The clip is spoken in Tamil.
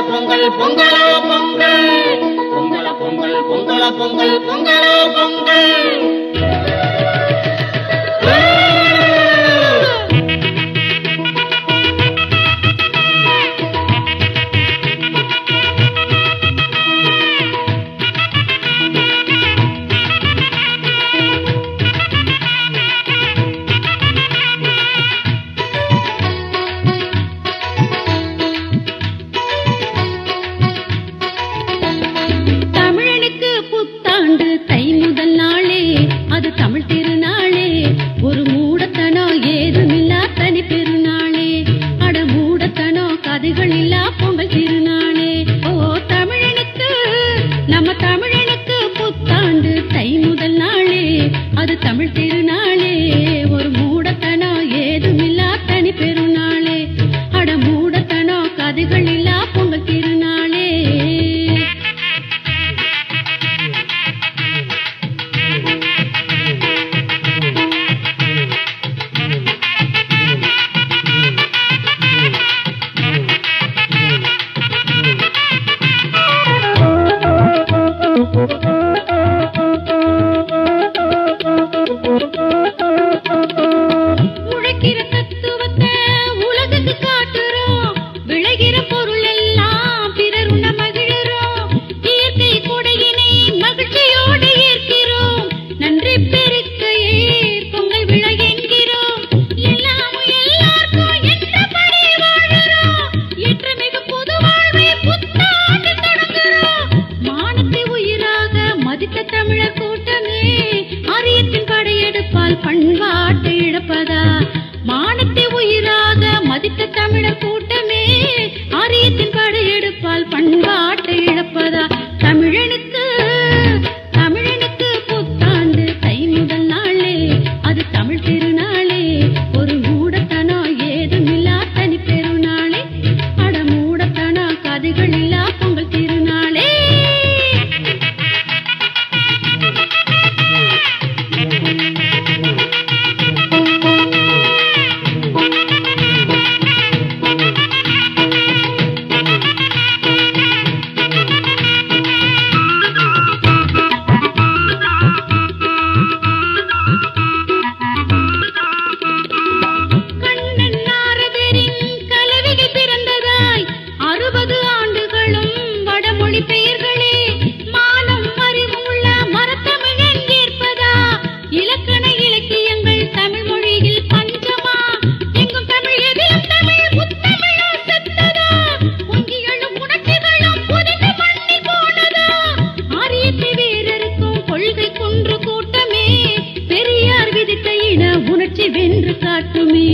பொங்கல் பொங்கலோ பொங்கல் பொங்கல பொங்கல் பொங்கல பொங்கல் பொங்கலோ பொங்கல். தமிழ் திருநாளே ஒரு மூடத்தனோ ஏதுமில்லா தனி பெருநாளே அட மூடத்தனோ கதைகள் இல்லா பொங்கல் திருநாளே. ஓ தமிழனுக்கு நம்ம தமிழனுக்கு புத்தாண்டு தை முதல் நாளே அது தமிழ் திருநாளே ஒரு மூடத்தனோ ஏதுமில்லா தனி பெருநாளே அட மூடத்தனோ கதைகள் இல்லா பொங்கல் திருநாளே. உழைக்கிற தத்துவத்தை உலகுக்கு காட்டுறோம் விளைகிற பொருள் எல்லாம் பிறர் உண்ண மகிழறோம் இயற்கை கொடையினை மகிழ்ச்சியோடு ஏற்கிறோம் நன்றி பெருக்கையே பொங்கல் விழா என்கிறோம் எல்லாமும் எல்லாருக்கும் என்றபடி வாழறோம் ஏற்றமிகு புது வாழ்வை புத்தாண்டு தொடங்குறோம். மானத்தை உயிராக மதித்த தமிழர் கூட்டமே ஆரியத்தின் படையெடுப்பால் பண்பாட்டை இழப்பதா மானத்தை உயிராக மதித்த தமிழர் கூட்டமே ஆரியத்தின் படையெடுப்பால் பண்பாட்டை இழப்பதா. தமிழனுக்கு தமிழனுக்கு புத்தாண்டு தை முதல் நாளே அது தமிழ் திருநாளே ஒரு மூடத்தனோ ஏதுமில்லா தனி பெருநாளே அட மூடத்தனோ கதைகள் இல்லா பொங்கல் திருநாளே. கண்ணன் நாரதரின் கலவிகள் பிறந்ததாய் 60 ஆண்டுகளும் வடமொழி பெயர்களே மானம் அறிவுள்ள மரத்தமிழன் ஏற்பதா இலக்கண இலக்கியங்கள் தமிழ் மொழியில் பஞ்சமா எங்கும் தமிழ் எதிலும் தமிழ் புத்தமிழோ செத்ததா பொங்கிகளும் உணர்ச்சிகளும் புதிது பண்ணி போனதா ஆரியத்தை வேறறுக்கும் கொள்கை குன்று கூட்டமே பெரியார் விதித்த இன உணர்ச்சி வென்று காட்டுமே.